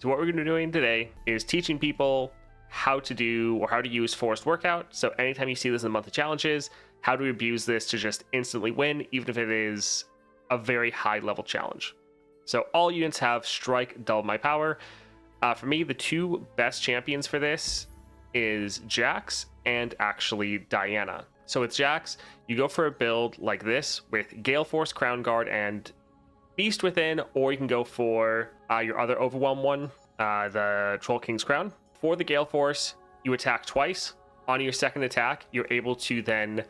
So what we're going to be doing today is teaching people how to do or how to use forced workout. So anytime you see this in the monthly challenges, how to abuse this to just instantly win, even if it is a very high level challenge. So all units have strike, double my power. For me, the two best champions for this is Jax and actually Diana. So with Jax, you go for a build like this with Gale Force, Crown Guard, and Beast Within, or you can go for your other Overwhelm one, the Troll King's Crown. For the Gale Force, you attack twice. On your second attack, you're able to then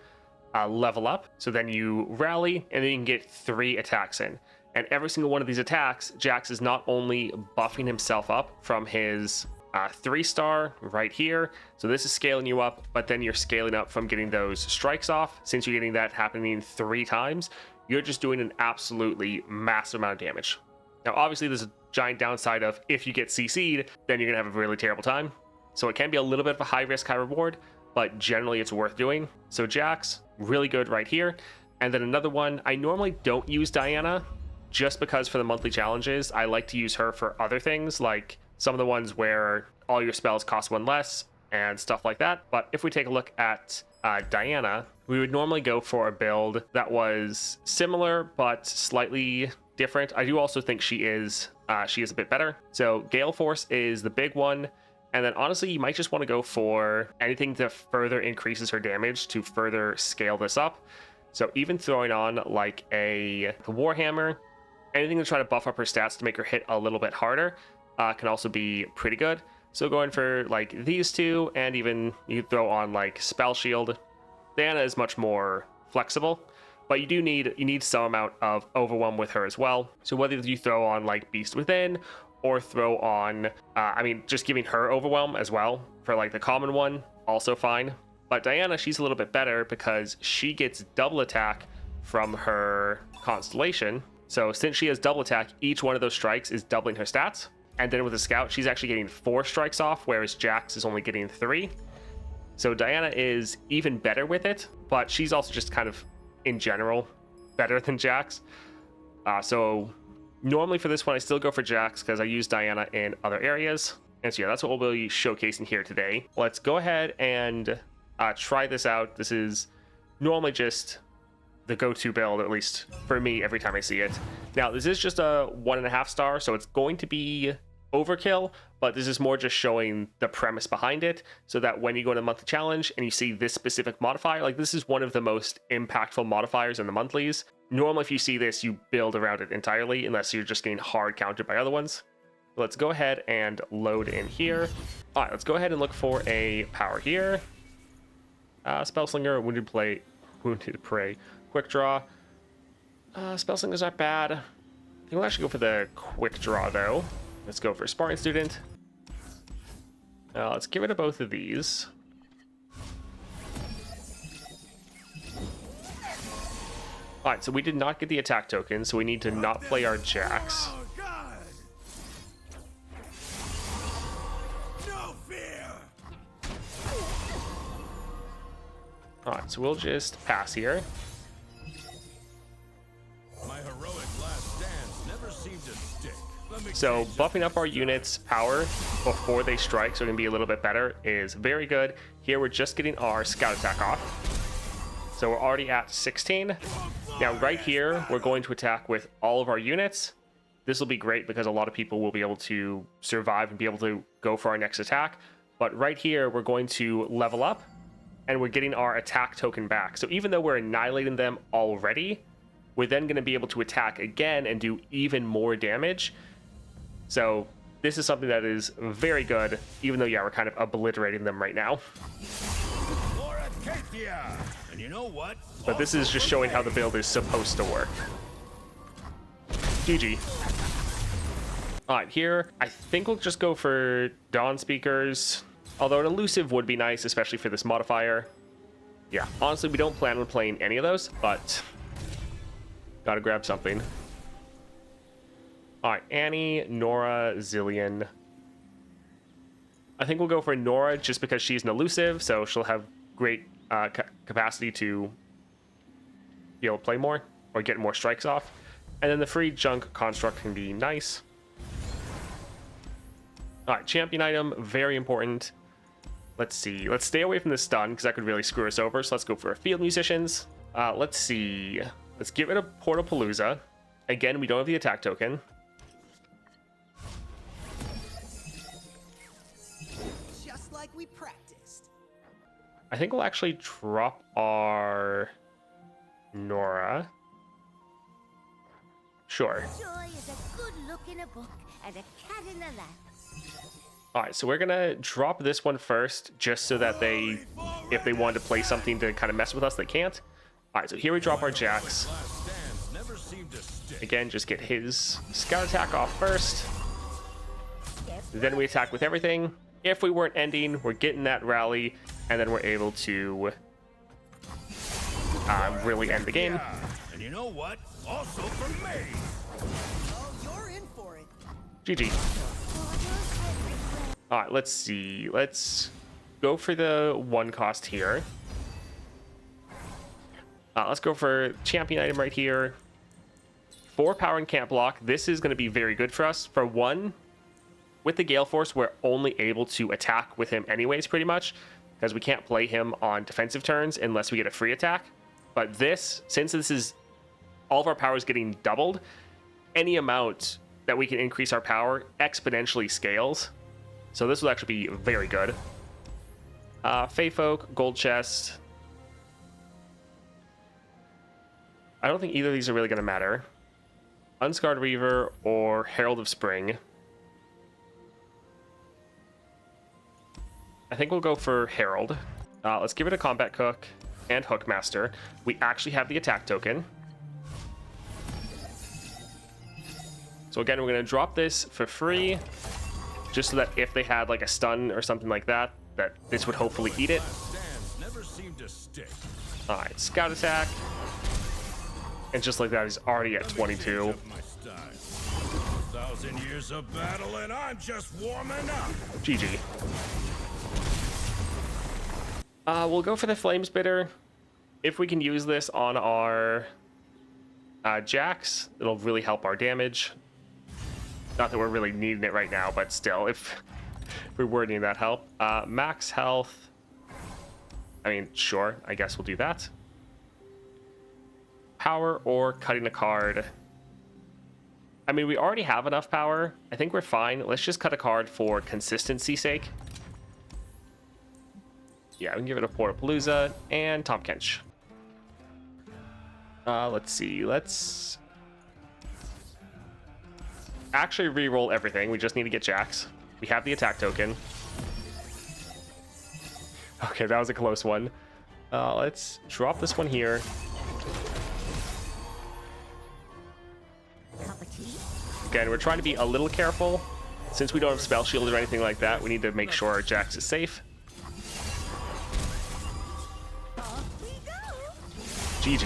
level up. So then you rally, and then you can get 3 attacks in. And every single one of these attacks, Jax is not only buffing himself up from his 3-star right here, so this is scaling you up, but then you're scaling up from getting those strikes off. Since you're getting that happening 3 times, you're just doing an absolutely massive amount of damage. Now, obviously, there's a giant downside of if you get CC'd, then you're gonna have a really terrible time. So it can be a little bit of a high risk, high reward, but generally it's worth doing. So Jax, really good right here. And then another one, I normally don't use Diana, just because for the monthly challenges, I like to use her for other things, like some of the ones where all your spells cost 1 less and stuff like that. But if we take a look at Diana, we would normally go for a build that was similar but slightly different. I do also think she is a bit better. So Gale Force is the big one, and then honestly you might just want to go for anything that further increases her damage to further scale this up. So even throwing on like the Warhammer, anything to try to buff up her stats to make her hit a little bit harder can also be pretty good. So going for like these two, and even you throw on like Spell Shield. Diana is much more flexible, but you need some amount of overwhelm with her as well. So whether you throw on like Beast Within or throw on, just giving her overwhelm as well for like the common one, also fine. But Diana, she's a little bit better because she gets double attack from her constellation. So since she has double attack, each one of those strikes is doubling her stats. And then with a scout, she's actually getting 4 strikes off, whereas Jax is only getting 3. So Diana is even better with it, but she's also just kind of, in general, better than Jax. So normally for this one, I still go for Jax because I use Diana in other areas. And so yeah, that's what we'll be showcasing here today. Let's go ahead and try this out. This is normally just the go-to build, at least for me, every time I see it. Now, this is just a 1.5 star, so it's going to be overkill, but this is more just showing the premise behind it, so that when you go to the monthly challenge and you see this specific modifier, like this is one of the most impactful modifiers in the monthlies. Normally, if you see this, you build around it entirely, unless you're just getting hard countered by other ones. Let's go ahead and load in here. All right, let's go ahead and look for a power here. Spellslinger, Wounded Prey. Quick draw. Spellslingers aren't bad. I think we'll actually go for the quick draw though. Let's go for Sparring Student. Let's get rid of both of these. Alright, so we did not get the attack token, so we need to not play our Jax. Alright, so we'll just pass here. So buffing up our units' power before they strike, so it can be a little bit better, is very good. Here we're just getting our scout attack off. So we're already at 16. Now right here, we're going to attack with all of our units. This will be great because a lot of people will be able to survive and be able to go for our next attack. But right here, we're going to level up, and we're getting our attack token back. So even though we're annihilating them already, we're then going to be able to attack again and do even more damage. So this is something that is very good, even though, yeah, we're kind of obliterating them right now. And you know what? But this is just showing how the build is supposed to work. GG. Alright, here, I think we'll just go for Dawn Speakers. Although an elusive would be nice, especially for this modifier. Yeah, honestly, we don't plan on playing any of those, but gotta grab something. All right, Annie, Nora, Zillion. I think we'll go for Nora just because she's an elusive, so she'll have great capacity to be able to play more or get more strikes off. And then the free junk construct can be nice. All right, champion item, very important. Let's see. Let's stay away from the stun because that could really screw us over. So let's go for a field musicians. Let's see. Let's get rid of Portapalooza. Again, we don't have the attack token. Just like we practiced. I think we'll actually drop our Nora. Sure. Joy is a good look in a book and a cat in a lap. All right, so we're gonna drop this one first, just so that they, if they wanted to play something to kind of mess with us, they can't. All right, so here we drop our Jax. Again, just get his scout attack off first. Then we attack with everything. If we weren't ending, we're getting that rally, and then we're able to really end the game. And you know what? Also for me. Oh, you're in for it. GG. All right, let's see. Let's go for the 1 cost here. Let's go for champion item right here. 4 power and can't block. This is going to be very good for us. For 1, with the Gale Force, we're only able to attack with him anyways, pretty much, because we can't play him on defensive turns unless we get a free attack. But this, since this is all of our power is getting doubled, any amount that we can increase our power exponentially scales. So this will actually be very good. Fey Folk, Gold Chest. I don't think either of these are really going to matter. Unscarred Reaver or Herald of Spring. I think we'll go for Herald. Let's give it a Combat Cook and Hookmaster. We actually have the attack token. So again, we're going to drop this for free, just so that if they had like a stun or something like that, that this would hopefully eat it. All right, scout attack. And just like that, he's already at 22. 1,000 years of battle and I'm just warming up. GG. We'll go for the Flame Spitter. If we can use this on our Jax, it'll really help our damage. Not that we're really needing it right now, but still, if we were needing that help. Max health. I mean, sure, I guess we'll do that. Power or cutting a card. I mean, we already have enough power. I think we're fine. Let's just cut a card for consistency's sake. Yeah, we can give it a Portapalooza and Tom Kench. Let's see. Let's actually re-roll everything. We just need to get Jax. We have the attack token. Okay, that was a close one. Let's drop this one here. Again, we're trying to be a little careful. Since we don't have Spell Shield or anything like that, we need to make sure our Jax is safe. GG.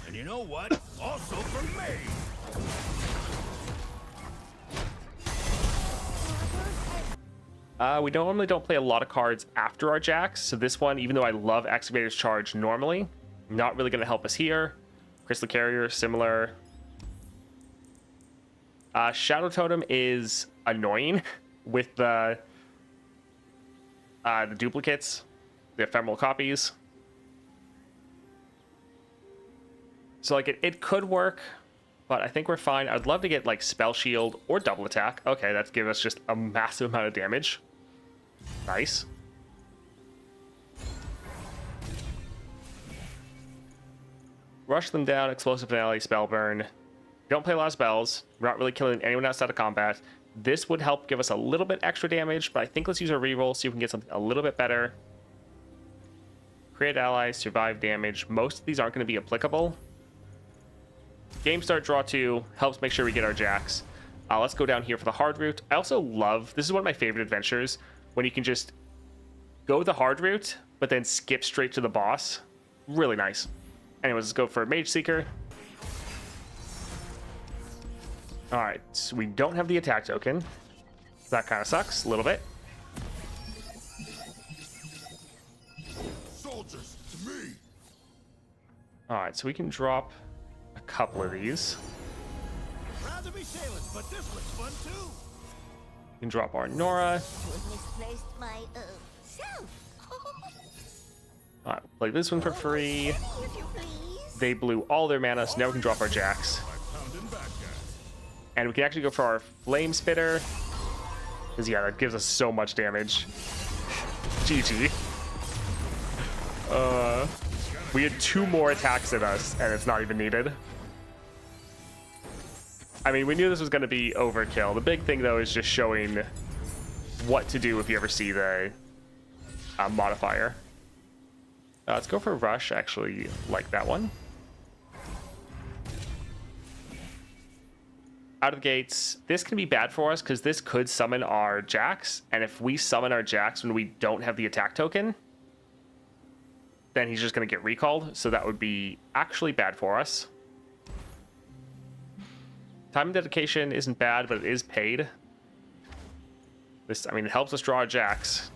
And you know what? Also for me. We normally don't play a lot of cards after our Jax, so this one, even though I love Excavator's Charge normally, not really going to help us here. Crystal Carrier, similar. Shadow Totem is annoying with the duplicates, the ephemeral copies. So like it could work, but I think we're fine. I'd love to get like Spell Shield or Double Attack. Okay, that's give us just a massive amount of damage. Nice. Rush them down, Explosive Finale, Spellburn. Don't play a lot of spells. We're not really killing anyone outside of combat. This would help give us a little bit extra damage, but I think let's use our reroll, see if we can get something a little bit better. Create allies, survive damage. Most of these aren't going to be applicable. Game start, draw 2. Helps make sure we get our Jax. Let's go down here for the hard route. I also love, this is one of my favorite adventures, when you can just go the hard route, but then skip straight to the boss. Really nice. Anyways, let's go for Mage Seeker. Alright, so we don't have the attack token. That kind of sucks a little bit. Soldiers, to me. Alright, so we can drop a couple of these. Proud to be sailors, but this looks fun too. can drop our Nora. Misplaced my self. All right, play this one for free. If you please. They blew all their mana, so now we can drop our Jax. And we can actually go for our Flame Spitter. Because, yeah, that gives us so much damage. GG. We had 2 more attacks at us, and it's not even needed. I mean, we knew this was going to be overkill. The big thing, though, is just showing what to do if you ever see the modifier. Let's go for Rush, actually, like that one. Out of the gates, this can be bad for us because this could summon our Jax, and if we summon our Jax when we don't have the attack token, then he's just going to get recalled, so that would be actually bad for us. Time and dedication isn't bad, but it is paid. This, I mean, it helps us draw a Jax.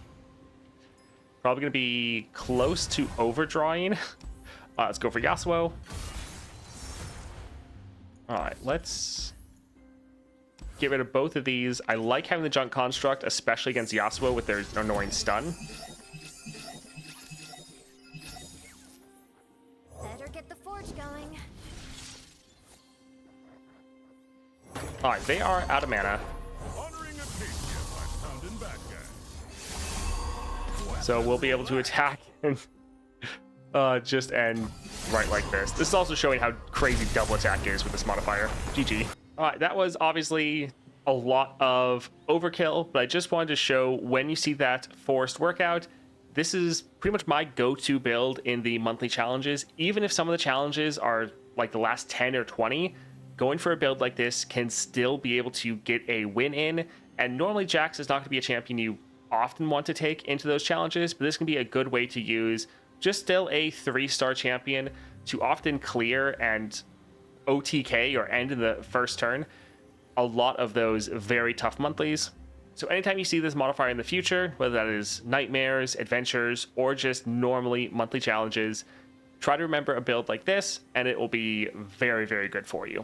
Probably going to be close to overdrawing. Let's go for Yasuo. All right, let's get rid of both of these. I like having the Junk Construct, especially against Yasuo with their annoying stun. Better get the forge going. All right, they are out of mana. So we'll be able to attack and just end right like this. This is also showing how crazy double attack is with this modifier. GG. All right, that was obviously a lot of overkill, but I just wanted to show when you see that forced workout, this is pretty much my go-to build in the monthly challenges. Even if some of the challenges are like the last 10 or 20, going for a build like this can still be able to get a win in. And normally Jax is not going to be a champion you often want to take into those challenges, but this can be a good way to use just still a 3-star champion to often clear and OTK or end in the first turn a lot of those very tough monthlies. So anytime you see this modifier in the future, whether that is nightmares, adventures, or just normally monthly challenges, try to remember a build like this and it will be very, very good for you.